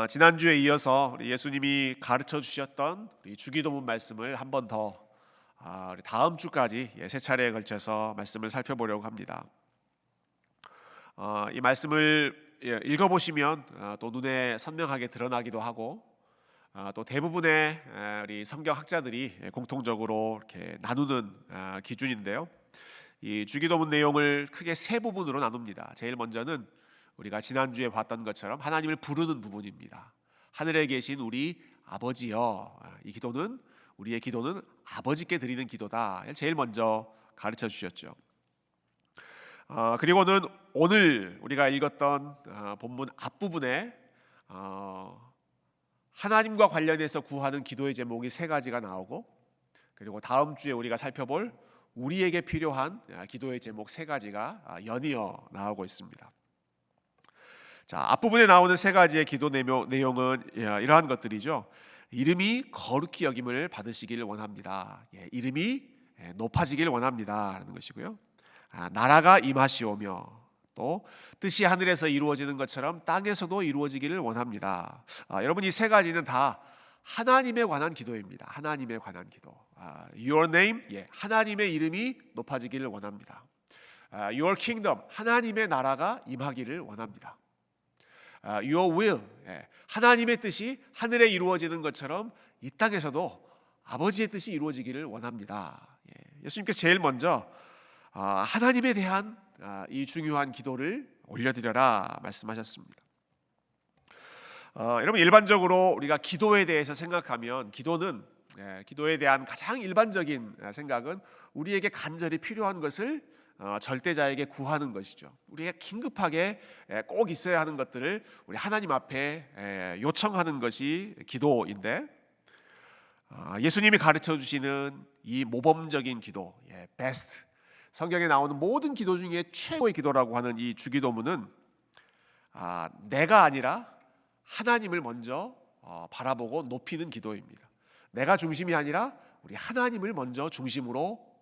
지난주에 이어서 우리 예수님이 가르쳐 주셨던 우리 주기도문 말씀을 한 번 더 우리 다음 주까지 세 차례에 걸쳐서 말씀을 살펴보려고 합니다. 이 말씀을 읽어보시면 또 눈에 선명하게 드러나기도 하고 또 대부분의 우리 성경학자들이 공통적으로 이렇게 나누는 기준인데요. 이 주기도문 내용을 크게 세 부분으로 나눕니다. 제일 먼저는 우리가 지난주에 봤던 것처럼 하나님을 부르는 부분입니다. 하늘에 계신 우리 아버지여, 이 기도는 우리의 기도는 아버지께 드리는 기도다. 제일 먼저 가르쳐 주셨죠. 그리고는 오늘 우리가 읽었던 본문 앞부분에 하나님과 관련해서 구하는 기도의 제목이 세 가지가 나오고, 그리고 다음 주에 우리가 살펴볼 우리에게 필요한 기도의 제목 세 가지가 연이어 나오고 있습니다. 자, 앞부분에 나오는 세 가지의 기도 내용은 이러한 것들이죠. 이름이 거룩히 여김을 받으시기를 원합니다. 이름이 높아지기를 원합니다 라는 것이고요. 나라가 임하시오며 또 뜻이 하늘에서 이루어지는 것처럼 땅에서도 이루어지기를 원합니다. 여러분, 이 세 가지는 다 하나님에 관한 기도입니다. 하나님에 관한 기도. Your name, 하나님의 이름이 높아지기를 원합니다. Your kingdom, 하나님의 나라가 임하기를 원합니다. Your will, 하나님의 뜻이 하늘에 이루어지는 것처럼 이 땅에서도 아버지의 뜻이 이루어지기를 원합니다. 예수님께서 제일 먼저 하나님에 대한 이 중요한 기도를 올려드려라 말씀하셨습니다. 여러분, 일반적으로 우리가 기도에 대해서 생각하면 기도에 대한 가장 일반적인 생각은 우리에게 간절히 필요한 것을 절대자에게 구하는 것이죠. 우리가 긴급하게 꼭 있어야 하는 것들을 우리 하나님 앞에 요청하는 것이 기도인데, 예수님이 가르쳐 주시는 이 모범적인 기도, 베스트, 성경에 나오는 모든 기도 중에 최고의 기도라고 하는 이 주기도문은 내가 아니라 하나님을 먼저 바라보고 높이는 기도입니다. 내가 중심이 아니라 우리 하나님을 먼저 중심으로,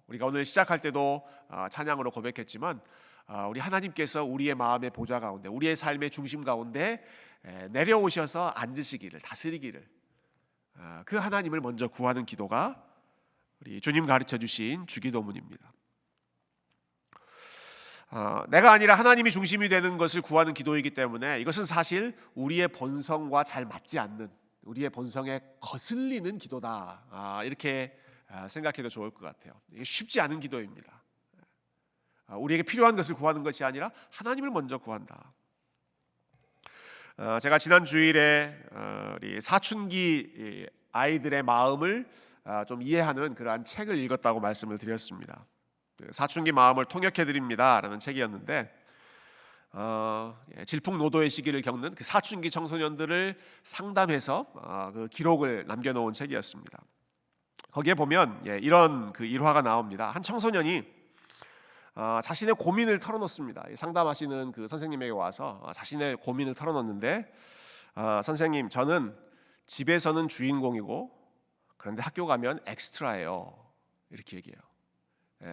우리가 오늘 시작할 때도 찬양으로 고백했지만 우리 하나님께서 우리의 마음의 보좌 가운데, 우리의 삶의 중심 가운데 내려오셔서 앉으시기를, 다스리기를, 그 하나님을 먼저 구하는 기도가 우리 주님 가르쳐 주신 주기도문입니다. 내가 아니라 하나님이 중심이 되는 것을 구하는 기도이기 때문에 이것은 사실 우리의 본성과 잘 맞지 않는, 우리의 본성에 거슬리는 기도다, 이렇게 생각해도 좋을 것 같아요. 이게 쉽지 않은 기도입니다. 우리에게 필요한 것을 구하는 것이 아니라 하나님을 먼저 구한다. 제가 지난 주일에 우리 사춘기 아이들의 마음을 좀 이해하는 그러한 책을 읽었다고 말씀을 드렸습니다. 사춘기 마음을 통역해 드립니다라는 책이었는데, 질풍노도의 시기를 겪는 그 사춘기 청소년들을 상담해서 그 기록을 남겨놓은 책이었습니다. 거기에 보면 이런 그 일화가 나옵니다. 한 청소년이 자신의 고민을 털어놓습니다. 상담하시는 그 선생님에게 와서 자신의 고민을 털어놓는데, 선생님, 저는 집에서는 주인공이고 그런데 학교 가면 엑스트라예요, 이렇게 얘기해요.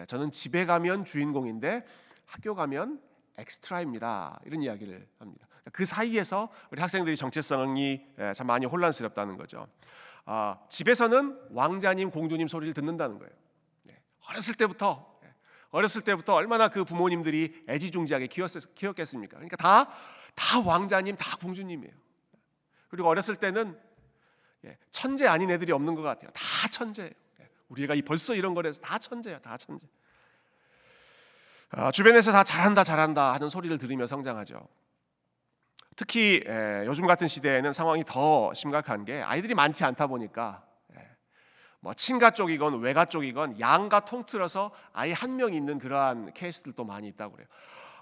저는 집에 가면 주인공인데 학교 가면 엑스트라입니다, 이런 이야기를 합니다. 그 사이에서 우리 학생들이 정체성이 참 많이 혼란스럽다는 거죠. 집에서는 왕자님, 공주님 소리를 듣는다는 거예요. 어렸을 때부터 얼마나 그 부모님들이 애지중지하게 키웠겠습니까? 그러니까 다 왕자님, 다 공주님이에요. 그리고 어렸을 때는 천재 아닌 애들이 없는 것 같아요. 다 천재예요. 우리가 벌써 이런 거라서 다 천재야, 다 천재. 주변에서 다 잘한다 하는 소리를 들으며 성장하죠. 특히 요즘 같은 시대에는 상황이 더 심각한 게 아이들이 많지 않다 보니까 뭐 친가 쪽이건 외가 쪽이건 양가 통틀어서 아이 한 명 있는 그러한 케이스들도 많이 있다고 그래요.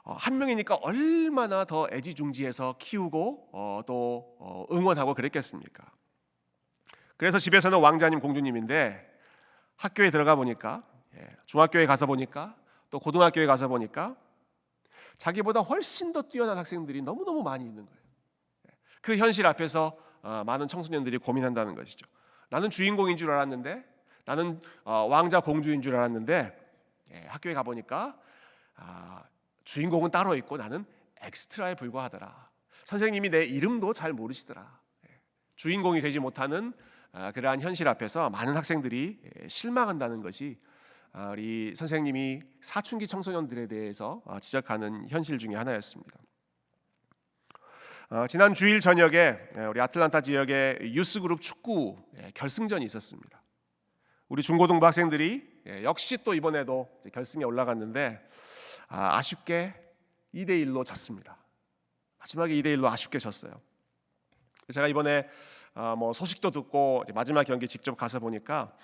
한 명이니까 얼마나 더 애지중지해서 키우고 또 응원하고 그랬겠습니까? 그래서 집에서는 왕자님, 공주님인데 학교에 들어가 보니까, 중학교에 가서 보니까, 또 고등학교에 가서 보니까 자기보다 훨씬 더 뛰어난 학생들이 너무너무 많이 있는 거예요. 그 현실 앞에서 많은 청소년들이 고민한다는 것이죠. 나는 주인공인 줄 알았는데, 나는 왕자 공주인 줄 알았는데, 학교에 가보니까 주인공은 따로 있고 나는 엑스트라에 불과하더라. 선생님이 내 이름도 잘 모르시더라. 주인공이 되지 못하는 그러한 현실 앞에서 많은 학생들이 실망한다는 것이 우리 선생님이 사춘기 청소년들에 대해서 지적하는 현실 중에 하나였습니다. 지난 주일 저녁에 우리 아틀란타 지역의 유스그룹 축구 결승전이 있었습니다. 우리 중고등부 학생들이 역시 또 이번에도 결승에 올라갔는데 아쉽게 2대1로 졌습니다. 마지막에 2대1로 아쉽게 졌어요. 제가 이번에 소식도 듣고 마지막 경기 직접 가서 보니까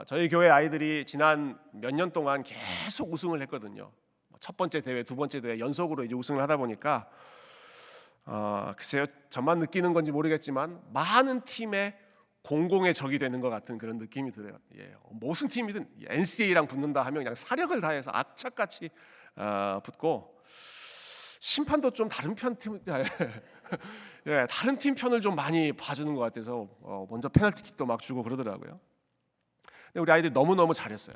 저희 교회 아이들이 지난 몇 년 동안 계속 우승을 했거든요. 첫 번째 대회, 두 번째 대회 연속으로 이제 우승을 하다 보니까 글쎄요, 저만 느끼는 건지 모르겠지만 많은 팀의 공공의 적이 되는 것 같은 그런 느낌이 들어요. 무슨 팀이든 NCA랑 붙는다 하면 그냥 사력을 다해서 악착같이 붙고, 심판도 좀 다른 팀 다른 팀 편을 좀 많이 봐주는 것 같아서 먼저 페널티킥도 막 주고 그러더라고요. 근데 우리 아이들이 너무너무 잘했어요.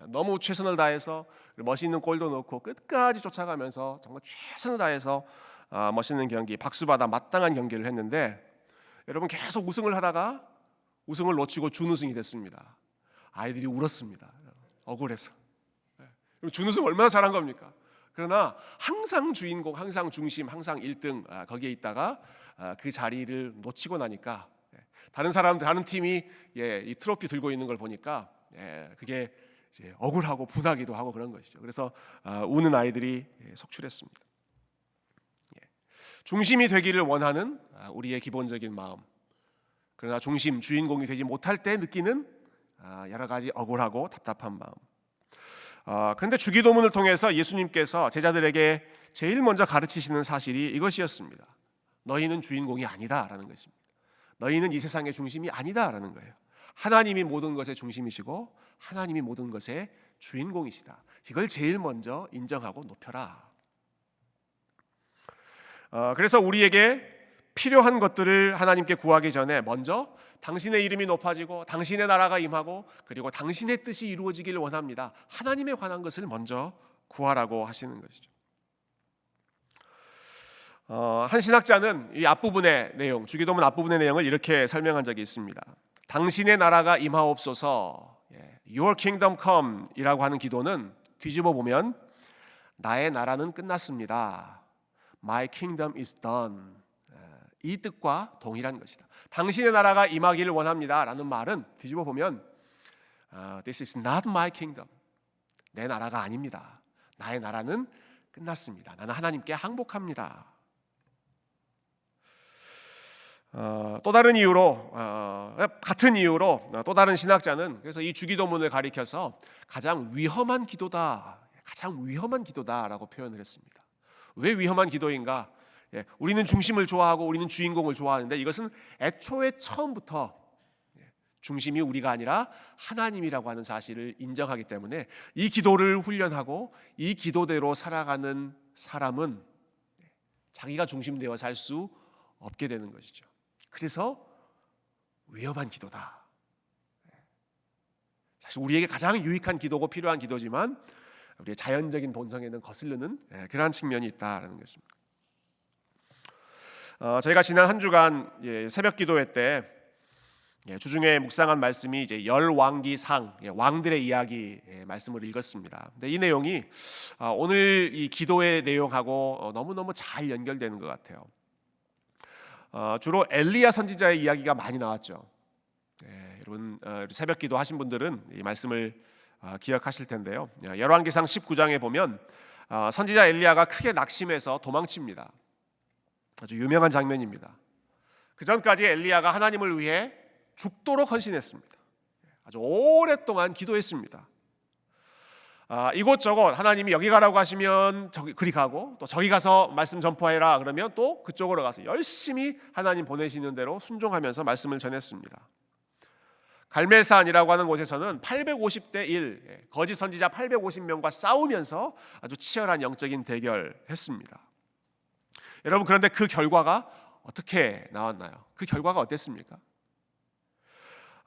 너무 최선을 다해서 멋있는 골도 넣고 끝까지 쫓아가면서 정말 최선을 다해서 멋있는 경기, 박수받아 마땅한 경기를 했는데, 여러분 계속 우승을 하다가 우승을 놓치고 준우승이 됐습니다. 아이들이 울었습니다. 억울해서. 준우승 얼마나 잘한 겁니까? 그러나 항상 주인공, 항상 중심, 항상 1등 거기에 있다가 그 자리를 놓치고 나니까 다른 팀이 이 트로피 들고 있는 걸 보니까 그게 이제 억울하고 분하기도 하고 그런 것이죠. 그래서 우는 아이들이 속출했습니다. 중심이 되기를 원하는 우리의 기본적인 마음, 그러나 주인공이 되지 못할 때 느끼는 여러 가지 억울하고 답답한 마음. 그런데 주기도문을 통해서 예수님께서 제자들에게 제일 먼저 가르치시는 사실이 이것이었습니다. 너희는 주인공이 아니다라는 것입니다. 너희는 이 세상의 중심이 아니다라는 거예요. 하나님이 모든 것의 중심이시고 하나님이 모든 것의 주인공이시다. 이걸 제일 먼저 인정하고 높여라. 그래서 우리에게 필요한 것들을 하나님께 구하기 전에 먼저 당신의 이름이 높아지고 당신의 나라가 임하고 그리고 당신의 뜻이 이루어지기를 원합니다. 하나님에 관한 것을 먼저 구하라고 하시는 것이죠. 한 신학자는 이 앞부분의 내용, 주기도문 앞부분의 내용을 이렇게 설명한 적이 있습니다. 당신의 나라가 임하옵소서, Your kingdom come 이라고 하는 기도는 뒤집어 보면 나의 나라는 끝났습니다, My kingdom is done, 이 뜻과 동일한 것이다. 당신의 나라가 임하기를 원합니다 라는 말은 뒤집어 보면 This is not my kingdom, 내 나라가 아닙니다, 나의 나라는 끝났습니다, 나는 하나님께 항복합니다. 또 다른 이유로, 같은 이유로 또 다른 신학자는 그래서 이 주기도문을 가리켜서 가장 위험한 기도다라고 표현을 했습니다. 왜 위험한 기도인가? 우리는 중심을 좋아하고 우리는 주인공을 좋아하는데 이것은 애초에 처음부터 중심이 우리가 아니라 하나님이라고 하는 사실을 인정하기 때문에 이 기도를 훈련하고 이 기도대로 살아가는 사람은 자기가 중심되어 살 수 없게 되는 것이죠. 그래서 위험한 기도다. 사실 우리에게 가장 유익한 기도고 필요한 기도지만 우리의 자연적인 본성에는 거슬리는 그러한 측면이 있다라는 것입니다. 저희가 지난 한 주간 새벽 기도회 때 주중에 묵상한 말씀이 이제 열왕기상, 왕들의 이야기 말씀을 읽었습니다. 근데 이 내용이 오늘 이 기도의 내용하고 너무너무 잘 연결되는 것 같아요. 주로 엘리야 선지자의 이야기가 많이 나왔죠. 여러분 새벽 기도 하신 분들은 이 말씀을 기억하실 텐데요. 열왕기상 19장에 보면 선지자 엘리야가 크게 낙심해서 도망칩니다. 아주 유명한 장면입니다. 그 전까지 엘리야가 하나님을 위해 죽도록 헌신했습니다. 아주 오랫동안 기도했습니다. 이곳저곳 하나님이 여기 가라고 하시면 그리 가고, 또 저기 가서 말씀 전파해라 그러면 또 그쪽으로 가서 열심히 하나님 보내시는 대로 순종하면서 말씀을 전했습니다. 갈멜산이라고 하는 곳에서는 850대 1, 거짓 선지자 850명과 싸우면서 아주 치열한 영적인 대결했습니다. 여러분, 그런데 그 결과가 어떻게 나왔나요? 그 결과가 어땠습니까?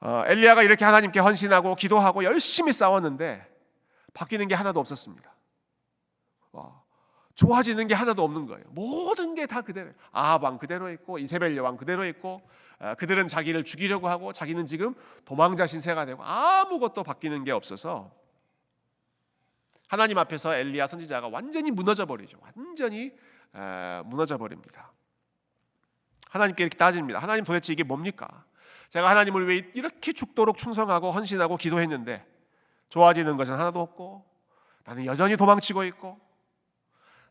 엘리야가 이렇게 하나님께 헌신하고 기도하고 열심히 싸웠는데 바뀌는 게 하나도 없었습니다. 좋아지는 게 하나도 없는 거예요. 모든 게 다 그대로. 아합 왕 그대로 있고 이세벨 여왕 그대로 있고, 그들은 자기를 죽이려고 하고 자기는 지금 도망자 신세가 되고 아무것도 바뀌는 게 없어서 하나님 앞에서 엘리야 선지자가 완전히 무너져 버리죠. 완전히 무너져 버립니다. 하나님께 이렇게 따집니다. 하나님 도대체 이게 뭡니까? 제가 하나님을 왜 이렇게 죽도록 충성하고 헌신하고 기도했는데 좋아지는 것은 하나도 없고 나는 여전히 도망치고 있고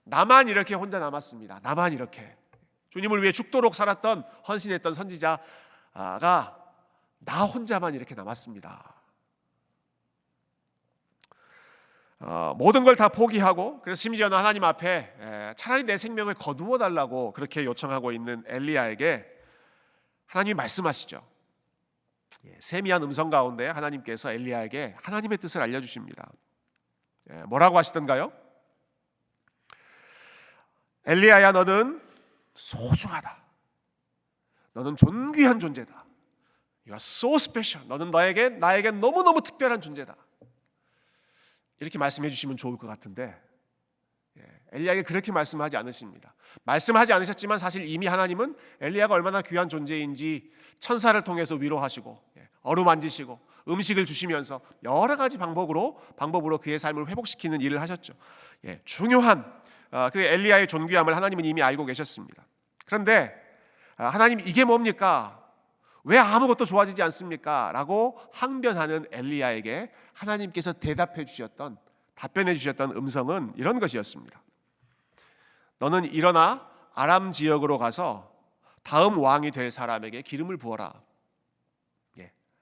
나만 이렇게 혼자 남았습니다. 나만 이렇게 주님을 위해 죽도록 살았던 헌신했던 선지자가 나 혼자만 이렇게 남았습니다. 모든 걸 다 포기하고, 그래서 심지어는 하나님 앞에 차라리 내 생명을 거두어 달라고 그렇게 요청하고 있는 엘리야에게 하나님이 말씀하시죠. 세미한 음성 가운데 하나님께서 엘리야에게 하나님의 뜻을 알려주십니다. 뭐라고 하시던가요? 엘리야야, 너는 소중하다. 너는 존귀한 존재다. You are so special. 너는 나에게 너무너무 특별한 존재다. 이렇게 말씀해 주시면 좋을 것 같은데 엘리야에게 그렇게 말씀하지 않으십니다. 말씀하지 않으셨지만 사실 이미 하나님은 엘리야가 얼마나 귀한 존재인지 천사를 통해서 위로하시고 어루만지시고 음식을 주시면서 여러 가지 방법으로 그의 삶을 회복시키는 일을 하셨죠. 중요한 그 엘리야의 존귀함을 하나님은 이미 알고 계셨습니다. 그런데 하나님 이게 뭡니까? 왜 아무것도 좋아지지 않습니까? 라고 항변하는 엘리야에게 하나님께서 답변해 주셨던 음성은 이런 것이었습니다. 너는 일어나 아람 지역으로 가서 다음 왕이 될 사람에게 기름을 부어라.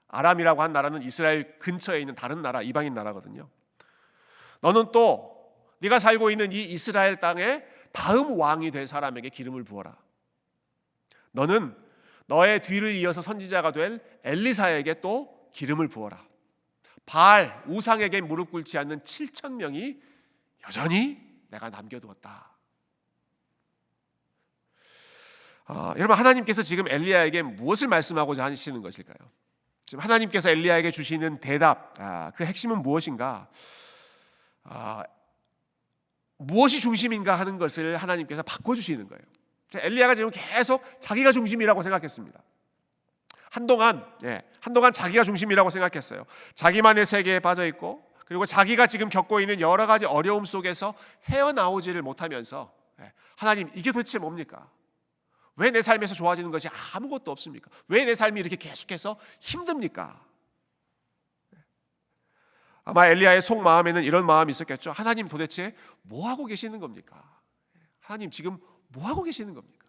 아람이라고 한 나라는 이스라엘 근처에 있는 다른 나라, 이방인 나라거든요. 너는 또 네가 살고 있는 이 이스라엘 땅에 다음 왕이 될 사람에게 기름을 부어라. 너는 너의 뒤를 이어서 선지자가 될 엘리사에게 또 기름을 부어라. 바알 우상에게 무릎 꿇지 않는 7,000명이 여전히 내가 남겨두었다. 여러분, 하나님께서 지금 엘리야에게 무엇을 말씀하고자 하시는 것일까요? 지금 하나님께서 엘리야에게 주시는 대답, 그 핵심은 무엇인가? 무엇이 중심인가 하는 것을 하나님께서 바꿔주시는 거예요. 엘리야가 지금 계속 자기가 중심이라고 생각했습니다. 한동안 자기가 중심이라고 생각했어요. 자기만의 세계에 빠져 있고, 그리고 자기가 지금 겪고 있는 여러 가지 어려움 속에서 헤어나오지를 못하면서 하나님, 이게 도대체 뭡니까? 왜 내 삶에서 좋아지는 것이 아무것도 없습니까? 왜 내 삶이 이렇게 계속해서 힘듭니까? 아마 엘리야의 속마음에는 이런 마음이 있었겠죠. 하나님, 도대체 뭐 하고 계시는 겁니까? 하나님, 지금 뭐 하고 계시는 겁니까?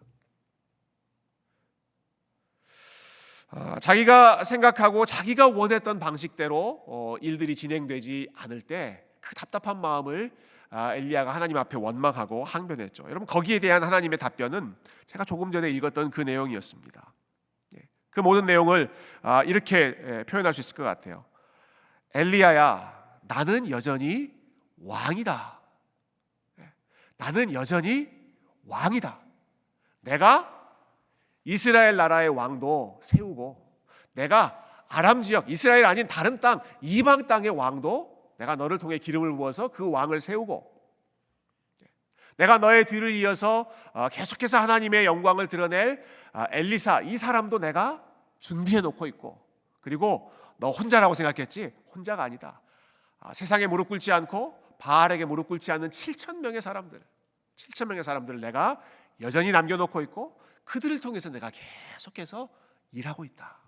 자기가 생각하고 자기가 원했던 방식대로 일들이 진행되지 않을 때 그 답답한 마음을 엘리야가 하나님 앞에 원망하고 항변했죠. 여러분, 거기에 대한 하나님의 답변은 제가 조금 전에 읽었던 그 내용이었습니다. 그 모든 내용을 이렇게 표현할 수 있을 것 같아요. 엘리야야, 나는 여전히 왕이다. 나는 여전히 왕이다. 내가 이스라엘 나라의 왕도 세우고, 내가 아람 지역, 이스라엘 아닌 다른 땅, 이방 땅의 왕도 내가 너를 통해 기름을 부어서 그 왕을 세우고, 내가 너의 뒤를 이어서 계속해서 하나님의 영광을 드러낼 엘리사, 이 사람도 내가 준비해 놓고 있고, 그리고 너 혼자라고 생각했지? 혼자가 아니다. 세상에 무릎 꿇지 않고 바알에게 무릎 꿇지 않는 7,000명의 사람들을 내가 여전히 남겨놓고 있고, 그들을 통해서 내가 계속해서 일하고 있다.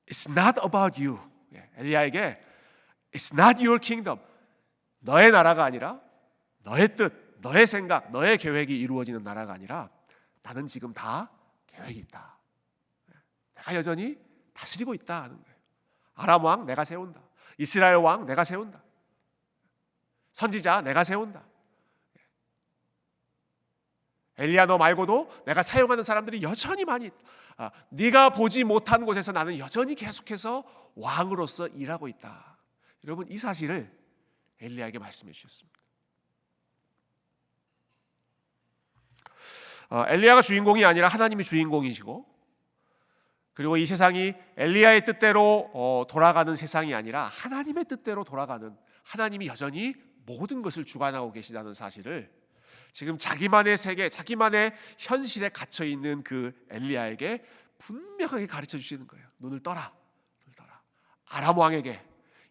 It's not about you. 엘리야에게 It's not your kingdom. 너의 나라가 아니라, 너의 뜻, 너의 생각, 너의 계획이 이루어지는 나라가 아니라 나는 지금 다 계획이 있다. 내가 여전히 다스리고 있다 하는 거예요. 아람 왕 내가 세운다. 이스라엘 왕 내가 세운다. 선지자 내가 세운다. 엘리야, 너 말고도 내가 사용하는 사람들이 여전히 많이 있다. 네가 보지 못한 곳에서 나는 여전히 계속해서 왕으로서 일하고 있다. 여러분, 이 사실을 엘리야에게 말씀해 주셨습니다. 엘리야가 주인공이 아니라 하나님이 주인공이시고, 그리고 이 세상이 엘리야의 뜻대로 돌아가는 세상이 아니라 하나님의 뜻대로 돌아가는, 하나님이 여전히 모든 것을 주관하고 계시다는 사실을 지금 자기만의 세계, 자기만의 현실에 갇혀 있는 그 엘리야에게 분명하게 가르쳐 주시는 거예요. 눈을 떠라. 눈을 떠라. 아람 왕에게,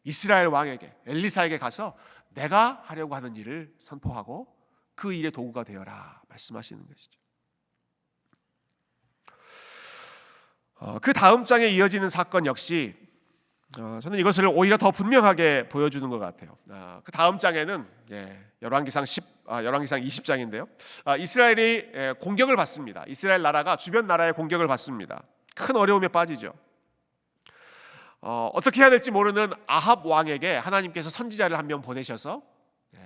이스라엘 왕에게, 엘리사에게 가서 내가 하려고 하는 일을 선포하고 그 일의 도구가 되어라 말씀하시는 것이죠. 그 다음 장에 이어지는 사건 역시 저는 이것을 오히려 더 분명하게 보여주는 것 같아요. 그 다음 장에는 열왕기상 20장인데요. 이스라엘이 공격을 받습니다. 이스라엘 나라가 주변 나라의 공격을 받습니다. 큰 어려움에 빠지죠. 어떻게 해야 될지 모르는 아합 왕에게 하나님께서 선지자를 한 명 보내셔서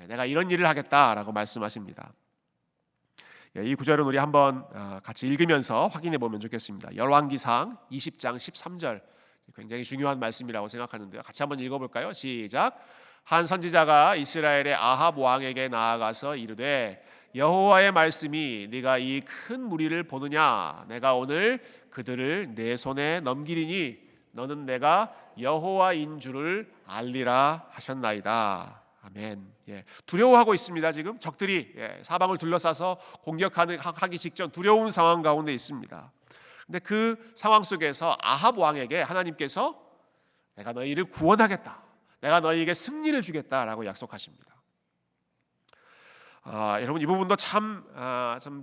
내가 이런 일을 하겠다라고 말씀하십니다. 이 구절은 우리 한번 같이 읽으면서 확인해 보면 좋겠습니다. 열왕기상 20장 13절 굉장히 중요한 말씀이라고 생각하는데요. 같이 한번 읽어볼까요? 시작. 한 선지자가 이스라엘의 아합 왕에게 나아가서 이르되 여호와의 말씀이 네가 이 큰 무리를 보느냐 내가 오늘 그들을 내 손에 넘기리니 너는 내가 여호와인 줄을 알리라 하셨나이다. 아멘. 두려워하고 있습니다. 지금 적들이 사방을 둘러싸서 공격하기 직전 두려운 상황 가운데 있습니다. 근데 그 상황 속에서 아합 왕에게 하나님께서 내가 너희를 구원하겠다, 내가 너희에게 승리를 주겠다라고 약속하십니다. 여러분 이 부분도 참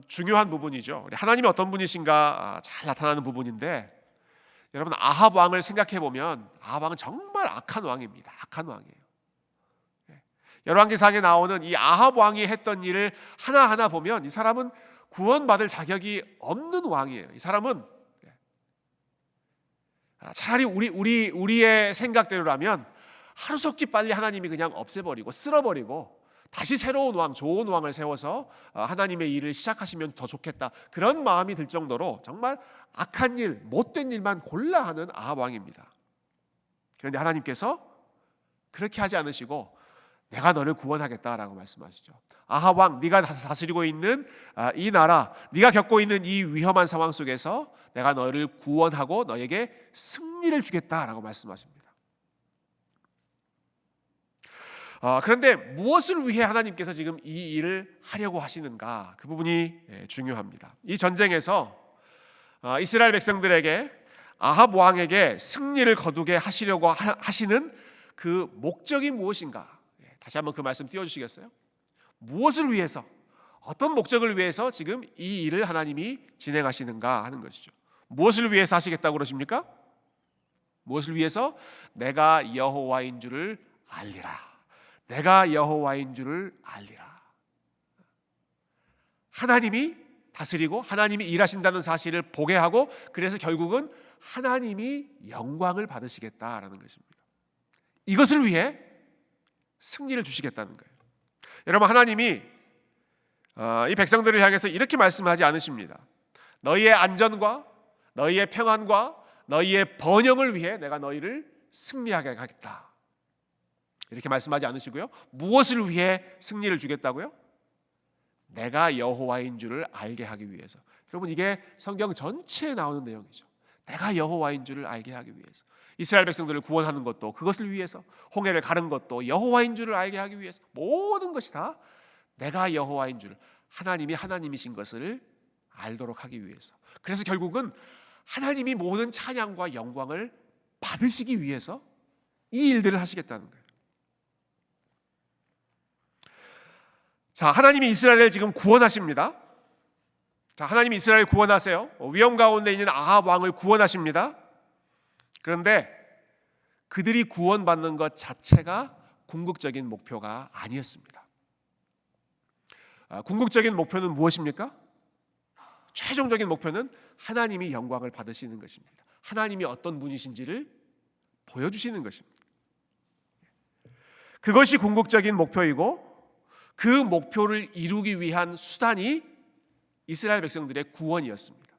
중요한 부분이죠. 하나님이 어떤 분이신가 잘 나타나는 부분인데, 여러분 아합 왕을 생각해 보면 아합 왕은 정말 악한 왕입니다. 악한 왕이에요. 열왕기상에 나오는 이 아합 왕이 했던 일을 하나하나 보면 이 사람은 구원받을 자격이 없는 왕이에요. 이 사람은 차라리 우리의 생각대로라면 하루속히 빨리 하나님이 그냥 없애버리고 쓸어버리고 다시 새로운 왕, 좋은 왕을 세워서 하나님의 일을 시작하시면 더 좋겠다, 그런 마음이 들 정도로 정말 악한 일, 못된 일만 골라 하는 아합 왕입니다. 그런데 하나님께서 그렇게 하지 않으시고 내가 너를 구원하겠다라고 말씀하시죠. 아합 왕, 네가 다스리고 있는 이 나라, 네가 겪고 있는 이 위험한 상황 속에서 내가 너를 구원하고 너에게 승리를 주겠다라고 말씀하십니다. 그런데 무엇을 위해 하나님께서 지금 이 일을 하려고 하시는가, 그 부분이 중요합니다. 이 전쟁에서 이스라엘 백성들에게 아합 왕에게 승리를 거두게 하시려고 하시는 그 목적이 무엇인가? 다시 한번 그 말씀 띄워주시겠어요? 무엇을 위해서, 어떤 목적을 위해서 지금 이 일을 하나님이 진행하시는가 하는 것이죠. 무엇을 위해서 하시겠다고 그러십니까? 무엇을 위해서? 내가 여호와인 줄을 알리라. 내가 여호와인 줄을 알리라. 하나님이 다스리고 하나님이 일하신다는 사실을 보게 하고, 그래서 결국은 하나님이 영광을 받으시겠다라는 것입니다. 이것을 위해 승리를 주시겠다는 거예요. 여러분 하나님이 이 백성들을 향해서 이렇게 말씀하지 않으십니다. 너희의 안전과 너희의 평안과 너희의 번영을 위해 내가 너희를 승리하게 하겠다, 이렇게 말씀하지 않으시고요. 무엇을 위해 승리를 주겠다고요? 내가 여호와인 줄을 알게 하기 위해서. 여러분 이게 성경 전체에 나오는 내용이죠. 내가 여호와인 줄을 알게 하기 위해서. 이스라엘 백성들을 구원하는 것도 그것을 위해서, 홍해를 가른 것도 여호와인 줄을 알게 하기 위해서. 모든 것이 다 내가 여호와인 줄, 하나님이 하나님이신 것을 알도록 하기 위해서. 그래서 결국은 하나님이 모든 찬양과 영광을 받으시기 위해서 이 일들을 하시겠다는 거예요. 자, 하나님이 이스라엘을 지금 구원하십니다. 자, 하나님이 이스라엘을 구원하세요. 위험 가운데 있는 아합 왕을 구원하십니다. 그런데 그들이 구원받는 것 자체가 궁극적인 목표가 아니었습니다. 궁극적인 목표는 무엇입니까? 최종적인 목표는 하나님이 영광을 받으시는 것입니다. 하나님이 어떤 분이신지를 보여주시는 것입니다. 그것이 궁극적인 목표이고, 그 목표를 이루기 위한 수단이 이스라엘 백성들의 구원이었습니다.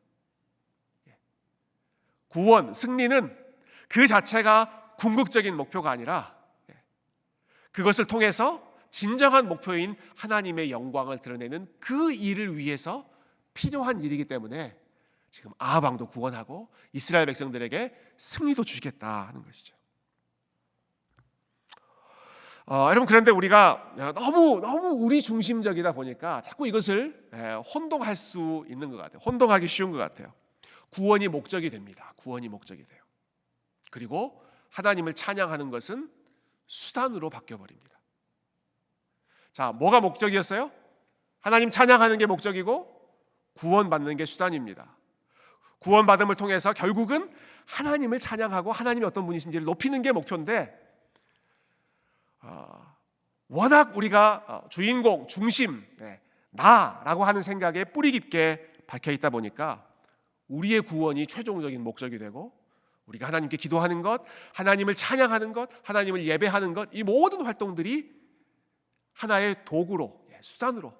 구원, 승리는 그 자체가 궁극적인 목표가 아니라 그것을 통해서 진정한 목표인 하나님의 영광을 드러내는 그 일을 위해서 필요한 일이기 때문에 지금 아합 왕도 구원하고 이스라엘 백성들에게 승리도 주시겠다 하는 것이죠. 여러분, 그런데 우리가 너무 우리 중심적이다 보니까 자꾸 이것을 혼동할 수 있는 것 같아요. 혼동하기 쉬운 것 같아요. 구원이 목적이 됩니다. 구원이 목적이 돼요. 그리고 하나님을 찬양하는 것은 수단으로 바뀌어버립니다. 자, 뭐가 목적이었어요? 하나님 찬양하는 게 목적이고 구원받는 게 수단입니다. 구원받음을 통해서 결국은 하나님을 찬양하고 하나님이 어떤 분이신지를 높이는 게 목표인데, 워낙 우리가 주인공, 중심, 나라고 하는 생각에 뿌리 깊게 박혀 있다 보니까 우리의 구원이 최종적인 목적이 되고, 우리가 하나님께 기도하는 것, 하나님을 찬양하는 것, 하나님을 예배하는 것, 이 모든 활동들이 하나의 도구로, 수단으로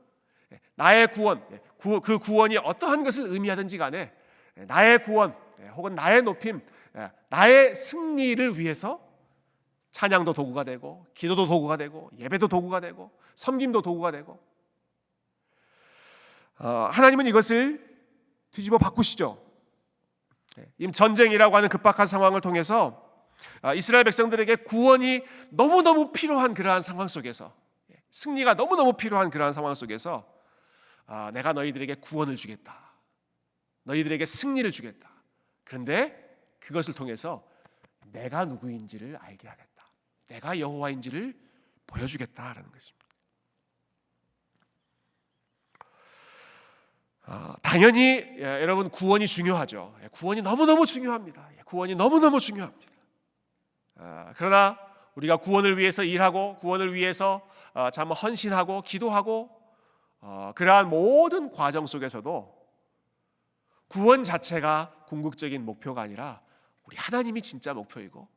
나의 구원, 그 구원이 어떠한 것을 의미하든지 간에 나의 구원 혹은 나의 높임, 나의 승리를 위해서 찬양도 도구가 되고, 기도도 도구가 되고, 예배도 도구가 되고, 섬김도 도구가 되고, 하나님은 이것을 뒤집어 바꾸시죠. 이 전쟁이라고 하는 급박한 상황을 통해서 이스라엘 백성들에게 구원이 너무너무 필요한 그러한 상황 속에서, 승리가 너무너무 필요한 그러한 상황 속에서 내가 너희들에게 구원을 주겠다, 너희들에게 승리를 주겠다. 그런데 그것을 통해서 내가 누구인지를 알게 하겠다, 내가 여호와인지를 보여주겠다라는 것입니다. 당연히 여러분, 구원이 중요하죠. 구원이 너무너무 중요합니다. 구원이 너무너무 중요합니다. 그러나 우리가 구원을 위해서 일하고, 구원을 위해서 참 헌신하고 기도하고, 그러한 모든 과정 속에서도 구원 자체가 궁극적인 목표가 아니라 우리 하나님이 진짜 목표이고,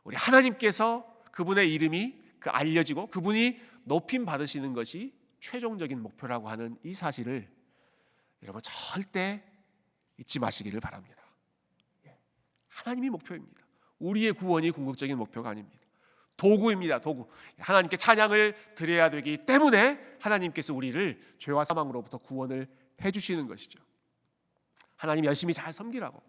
우리 하나님께서 그분의 이름이 알려지고 그분이 높임 받으시는 것이 최종적인 목표라고 하는 이 사실을 여러분 절대 잊지 마시기를 바랍니다. 하나님이 목표입니다. 우리의 구원이 궁극적인 목표가 아닙니다. 도구입니다. 도구. 하나님께 찬양을 드려야 되기 때문에 하나님께서 우리를 죄와 사망으로부터 구원을 해주시는 것이죠. 하나님 열심히 잘 섬기라고.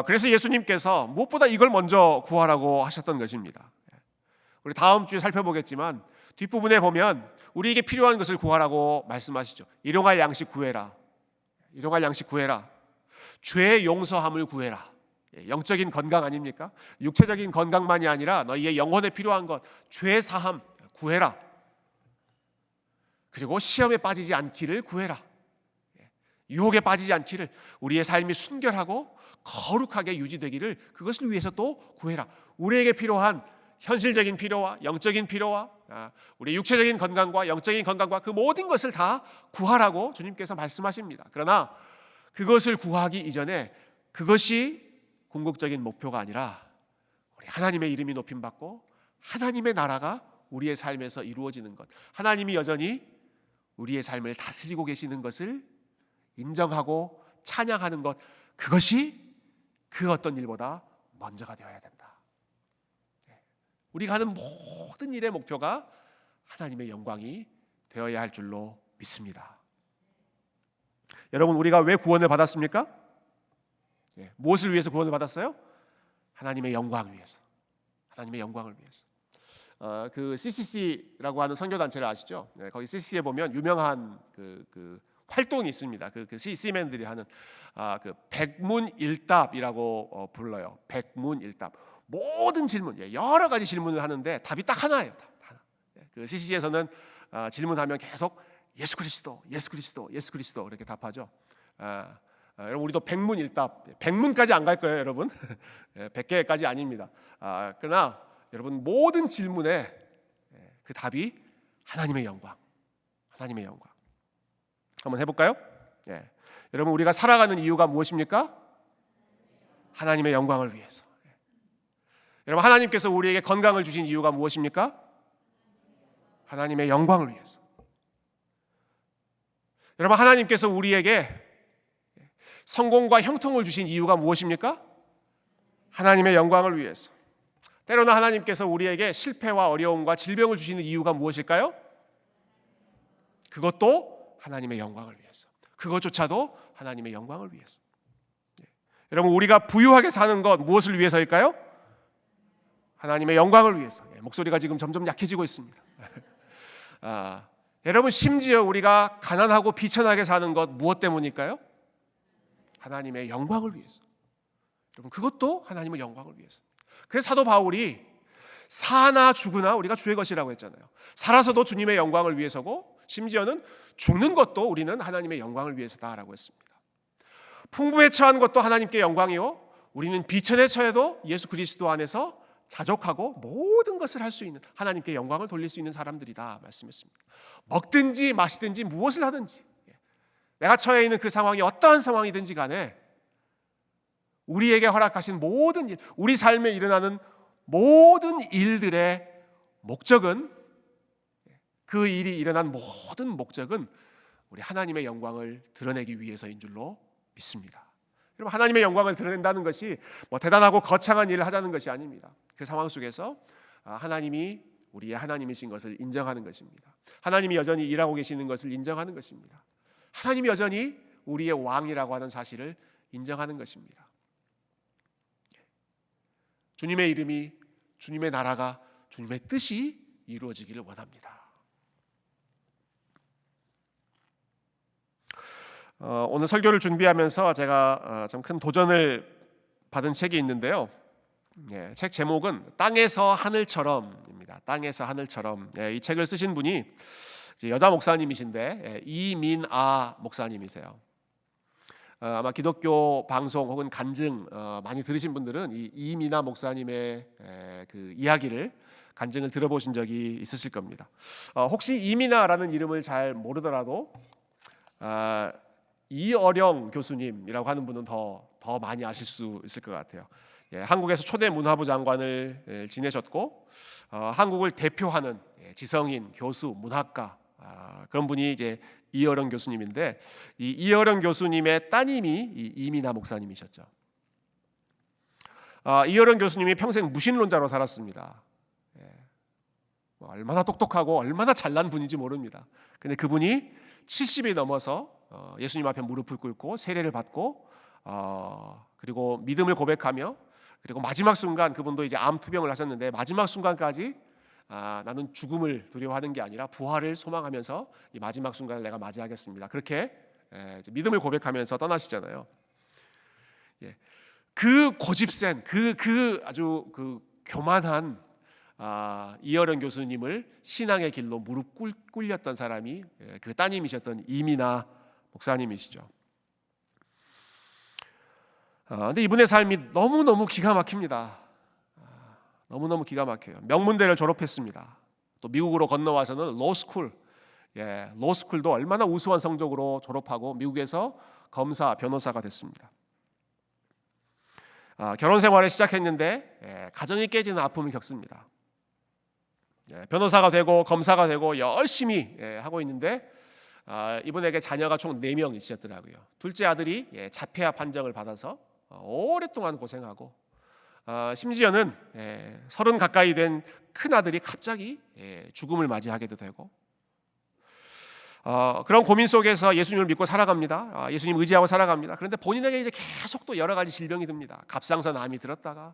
그래서 예수님께서 무엇보다 이걸 먼저 구하라고 하셨던 것입니다. 우리 다음 주에 살펴보겠지만 뒷부분에 보면 우리에게 필요한 것을 구하라고 말씀하시죠. 일용할 양식 구해라. 일용할 양식 구해라. 죄 용서함을 구해라. 영적인 건강 아닙니까? 육체적인 건강만이 아니라 너희의 영혼에 필요한 것, 죄 사함 구해라. 그리고 시험에 빠지지 않기를 구해라. 유혹에 빠지지 않기를, 우리의 삶이 순결하고 거룩하게 유지되기를, 그것을 위해서 또 구해라. 우리에게 필요한 현실적인 필요와 영적인 필요와 우리 육체적인 건강과 영적인 건강과 그 모든 것을 다 구하라고 주님께서 말씀하십니다. 그러나 그것을 구하기 이전에 그것이 궁극적인 목표가 아니라 우리 하나님의 이름이 높임받고 하나님의 나라가 우리의 삶에서 이루어지는 것, 하나님이 여전히 우리의 삶을 다스리고 계시는 것을 인정하고 찬양하는 것, 그것이 그 어떤 일보다 먼저가 되어야 된다. 우리가 하는 모든 일의 목표가 하나님의 영광이 되어야 할 줄로 믿습니다. 여러분, 우리가 왜 구원을 받았습니까? 무엇을 위해서 구원을 받았어요? 하나님의 영광을 위해서. 하나님의 영광을 위해서. 그 CCC라고 하는 선교단체를 아시죠? 거기 CCC에 보면 유명한 그 활동이 있습니다. 그 CC맨들이 하는 그 백문일답이라고 불러요. 백문일답. 모든 질문, 여러 가지 질문을 하는데 답이 딱 하나예요. 하나. 그 CCC에서는 질문하면 계속 예수 그리스도, 예수 그리스도, 예수 그리스도 이렇게 답하죠. 여러분, 우리도 백문일답, 100문까지 안 갈 거예요, 여러분. 100개까지 아닙니다. 그러나 여러분, 모든 질문에 그 답이 하나님의 영광, 하나님의 영광. 한번 해볼까요? 여러분, 우리가 살아가는 이유가 무엇입니까? 하나님의 영광을 위해서. 여러분, 하나님께서 우리에게 건강을 주신 이유가 무엇입니까? 하나님의 영광을 위해서. 여러분, 하나님께서 우리에게 성공과 형통을 주신 이유가 무엇입니까? 하나님의 영광을 위해서. 때로는 하나님께서 우리에게 실패와 어려움과 질병을 주시는 이유가 무엇일까요? 그것도 하나님의 영광을 위해서. 그것조차도 하나님의 영광을 위해서. 여러분, 우리가 부유하게 사는 것 무엇을 위해서일까요? 하나님의 영광을 위해서. 목소리가 지금 점점 약해지고 있습니다. 여러분, 심지어 우리가 가난하고 비천하게 사는 것 무엇 때문일까요? 하나님의 영광을 위해서. 여러분, 그것도 하나님의 영광을 위해서. 그래서 사도 바울이 사나 죽으나 우리가 주의 것이라고 했잖아요. 살아서도 주님의 영광을 위해서고, 심지어는 죽는 것도 우리는 하나님의 영광을 위해서다라고 했습니다. 풍부에 처한 것도 하나님께 영광이요, 우리는 비천에 처해도 예수 그리스도 안에서 자족하고 모든 것을 할 수 있는, 하나님께 영광을 돌릴 수 있는 사람들이다 말씀했습니다. 먹든지 마시든지 무엇을 하든지, 내가 처해 있는 그 상황이 어떠한 상황이든지 간에 우리에게 허락하신 모든 일, 우리 삶에 일어나는 모든 일들의 목적은, 그 일이 일어난 모든 목적은 우리 하나님의 영광을 드러내기 위해서인 줄로 믿습니다. 여러분, 하나님의 영광을 드러낸다는 것이 대단하고 거창한 일을 하자는 것이 아닙니다. 그 상황 속에서 하나님이 우리의 하나님이신 것을 인정하는 것입니다. 하나님이 여전히 일하고 계시는 것을 인정하는 것입니다. 하나님이 여전히 우리의 왕이라고 하는 사실을 인정하는 것입니다. 주님의 이름이, 주님의 나라가, 주님의 뜻이 이루어지기를 원합니다. 오늘 설교를 준비하면서 제가 좀 큰 도전을 받은 책이 있는데요. 책 제목은 땅에서 하늘처럼입니다. 땅에서 하늘처럼. 이 책을 쓰신 분이 여자 목사님이신데 이민아 목사님이세요. 아마 기독교 방송 혹은 간증 많이 들으신 분들은 이 이민아 목사님의 그 이야기를, 간증을 들어보신 적이 있으실 겁니다. 혹시 이민아라는 이름을 잘 모르더라도 이어령 교수님이라고 하는 분은 더 많이 아실 수 있을 것 같아요. 한국에서 초대 문화부 장관을 지내셨고, 한국을 대표하는 지성인, 교수, 문학가, 그런 분이 이제 이어령 교수님인데, 이 이어령 교수님의 따님이 이 이민아 목사님이셨죠. 이어령 교수님이 평생 무신론자로 살았습니다. 얼마나 똑똑하고 얼마나 잘난 분인지 모릅니다. 근데 그분이 70이 넘어서 예수님 앞에 무릎을 꿇고 세례를 받고, 그리고 믿음을 고백하며, 그리고 마지막 순간, 그분도 이제 암 투병을 하셨는데 마지막 순간까지 나는 죽음을 두려워하는 게 아니라 부활을 소망하면서 이 마지막 순간을 내가 맞이하겠습니다. 그렇게 믿음을 고백하면서 떠나시잖아요. 그 고집센, 그 아주 그 교만한 이어령 교수님을 신앙의 길로 무릎 꿇렸던 사람이 그 따님이셨던 이민아 목사님이시죠. 근데 이분의 삶이 너무너무 기가 막힙니다. 너무너무 기가 막혀요. 명문대를 졸업했습니다. 또 미국으로 건너와서는 로스쿨, 로스쿨도 얼마나 우수한 성적으로 졸업하고 미국에서 검사, 변호사가 됐습니다. 결혼 생활을 시작했는데 가정이 깨지는 아픔을 겪습니다. 변호사가 되고 검사가 되고 열심히 하고 있는데 이분에게 자녀가 총 4명 있으셨더라고요. 둘째 아들이 자폐아 판정을 받아서 오랫동안 고생하고, 심지어는 30 가까이 된 큰 아들이 갑자기 죽음을 맞이하게도 되고, 그런 고민 속에서 예수님을 믿고 살아갑니다. 예수님 의지하고 살아갑니다. 그런데 본인에게 이제 계속 또 여러 가지 질병이 듭니다. 갑상선 암이 들었다가,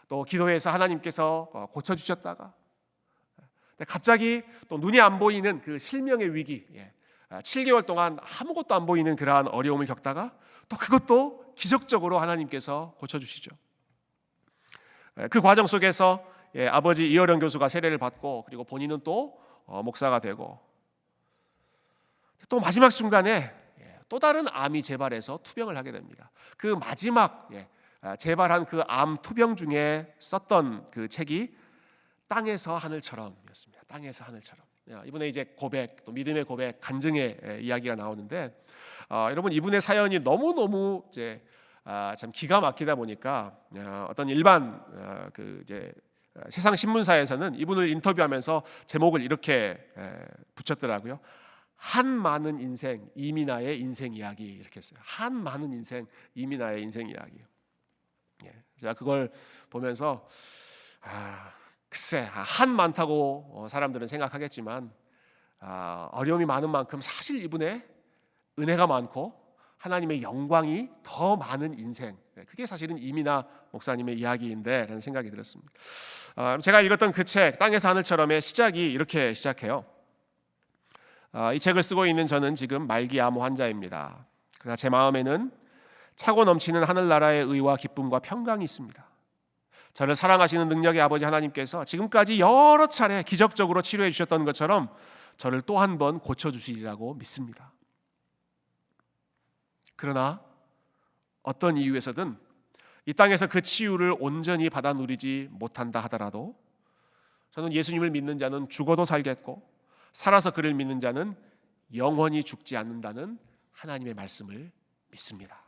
또 기도해서 하나님께서 고쳐주셨다가, 갑자기 또 눈이 안 보이는 그 실명의 위기, 7개월 동안 아무것도 안 보이는 그러한 어려움을 겪다가 또 그것도 기적적으로 하나님께서 고쳐주시죠. 그 과정 속에서 아버지 이어령 교수가 세례를 받고, 그리고 본인은 또 목사가 되고, 또 마지막 순간에 또 다른 암이 재발해서 투병을 하게 됩니다. 그 마지막 재발한 그 암 투병 중에 썼던 그 책이 땅에서 하늘처럼이었습니다. 땅에서 하늘처럼. 이분의 이제 고백, 또 믿음의 고백, 간증의 이야기가 나오는데, 여러분, 이분의 사연이 너무 이제 참 기가 막히다 보니까 어떤 일반 그 이제 세상 신문사에서는 이분을 인터뷰하면서 제목을 이렇게 붙였더라고요. 한 많은 인생 이민아의 인생 이야기, 이렇게 했어요. 한 많은 인생 이민아의 인생 이야기. 제가 그걸 보면서 글쎄, 한 많다고 사람들은 생각하겠지만 어려움이 많은 만큼 사실 이분의 은혜가 많고 하나님의 영광이 더 많은 인생, 그게 사실은 이민아 목사님의 이야기인데 라는 생각이 들었습니다. 제가 읽었던 그 책 땅에서 하늘처럼의 시작이 이렇게 시작해요. 이 책을 쓰고 있는 저는 지금 말기 암 환자입니다. 그러나 제 마음에는 차고 넘치는 하늘나라의 의와 기쁨과 평강이 있습니다. 저를 사랑하시는 능력의 아버지 하나님께서 지금까지 여러 차례 기적적으로 치료해 주셨던 것처럼 저를 또 한 번 고쳐주시리라고 믿습니다. 그러나 어떤 이유에서든 이 땅에서 그 치유를 온전히 받아 누리지 못한다 하더라도 저는 예수님을 믿는 자는 죽어도 살겠고 살아서 그를 믿는 자는 영원히 죽지 않는다는 하나님의 말씀을 믿습니다.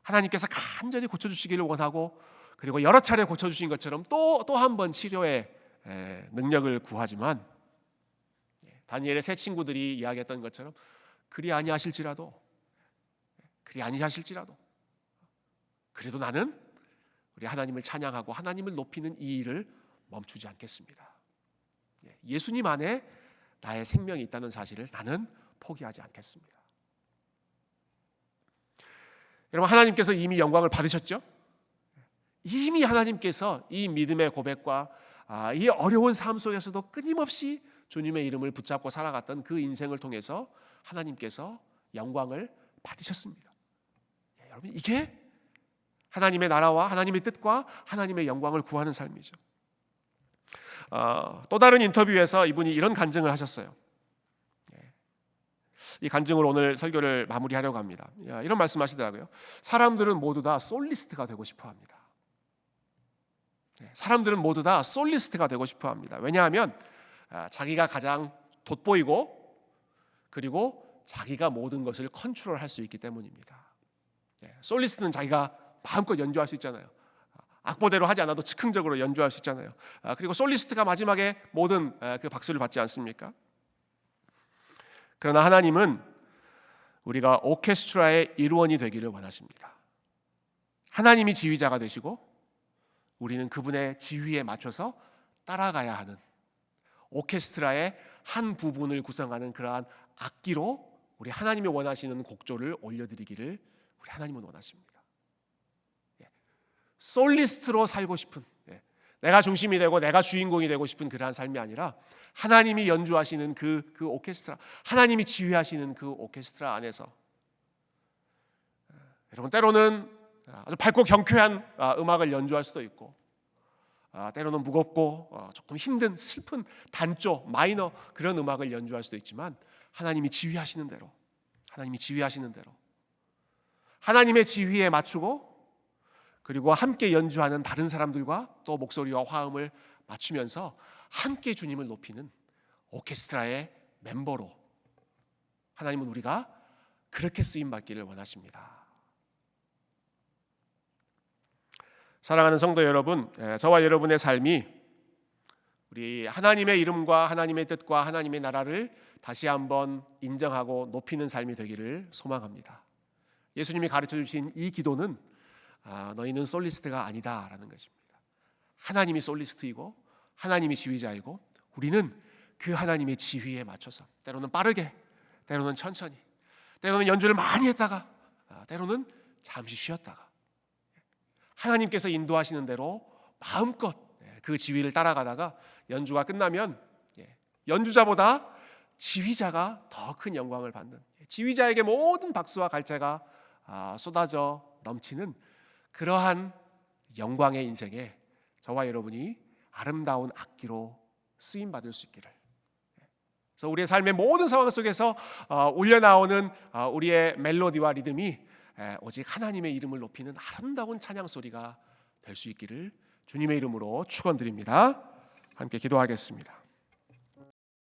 하나님께서 간절히 고쳐주시기를 원하고 그리고 여러 차례 고쳐주신 것처럼 또 한 번 치료의 능력을 구하지만 다니엘의 세 친구들이 이야기했던 것처럼 그리 아니하실지라도 그래도 나는 우리 하나님을 찬양하고 하나님을 높이는 이 일을 멈추지 않겠습니다. 예수님 안에 나의 생명이 있다는 사실을 나는 포기하지 않겠습니다. 여러분, 하나님께서 이미 영광을 받으셨죠? 이미 하나님께서 이 믿음의 고백과 이 어려운 삶 속에서도 끊임없이 주님의 이름을 붙잡고 살아갔던 그 인생을 통해서 하나님께서 영광을 받으셨습니다. 여러분, 이게 하나님의 나라와 하나님의 뜻과 하나님의 영광을 구하는 삶이죠. 또 다른 인터뷰에서 이분이 이런 간증을 하셨어요. 이 간증으로 오늘 설교를 마무리하려고 합니다. 이런 말씀하시더라고요. 사람들은 모두 다 솔리스트가 되고 싶어합니다. 사람들은 모두 다 솔리스트가 되고 싶어합니다. 왜냐하면 자기가 가장 돋보이고 그리고 자기가 모든 것을 컨트롤할 수 있기 때문입니다. 솔리스트는 자기가 마음껏 연주할 수 있잖아요. 악보대로 하지 않아도 즉흥적으로 연주할 수 있잖아요. 그리고 솔리스트가 마지막에 모든 그 박수를 받지 않습니까? 그러나 하나님은 우리가 오케스트라의 일원이 되기를 원하십니다. 하나님이 지휘자가 되시고 우리는 그분의 지휘에 맞춰서 따라가야 하는 오케스트라의 한 부분을 구성하는 그러한 악기로 우리 하나님이 원하시는 곡조를 올려드리기를 우리 하나님은 원하십니다. 솔리스트로 살고 싶은, 내가 중심이 되고 내가 주인공이 되고 싶은 그러한 삶이 아니라 하나님이 연주하시는 그 오케스트라, 하나님이 지휘하시는 그 오케스트라 안에서 여러분, 때로는 아주 밝고 경쾌한 음악을 연주할 수도 있고 때로는 무겁고 조금 힘든 슬픈 단조, 마이너 그런 음악을 연주할 수도 있지만 하나님이 지휘하시는 대로 하나님의 지휘에 맞추고 그리고 함께 연주하는 다른 사람들과 또 목소리와 화음을 맞추면서 함께 주님을 높이는 오케스트라의 멤버로 하나님은 우리가 그렇게 쓰임받기를 원하십니다. 사랑하는 성도 여러분, 저와 여러분의 삶이 우리 하나님의 이름과 하나님의 뜻과 하나님의 나라를 다시 한번 인정하고 높이는 삶이 되기를 소망합니다. 예수님이 가르쳐 주신 이 기도는 너희는 솔리스트가 아니다라는 것입니다. 하나님이 솔리스트이고 하나님이 지휘자이고 우리는 그 하나님의 지휘에 맞춰서 때로는 빠르게, 때로는 천천히, 때로는 연주를 많이 했다가 때로는 잠시 쉬었다가 하나님께서 인도하시는 대로 마음껏 그 지휘를 따라가다가 연주가 끝나면 연주자보다 지휘자가 더 큰 영광을 받는, 지휘자에게 모든 박수와 갈채가 쏟아져 넘치는 그러한 영광의 인생에 저와 여러분이 아름다운 악기로 쓰임받을 수 있기를. 그래서 우리의 삶의 모든 상황 속에서 울려나오는 우리의 멜로디와 리듬이 오직 하나님의 이름을 높이는 아름다운 찬양 소리가 될 수 있기를 주님의 이름으로 축원드립니다. 함께 기도하겠습니다.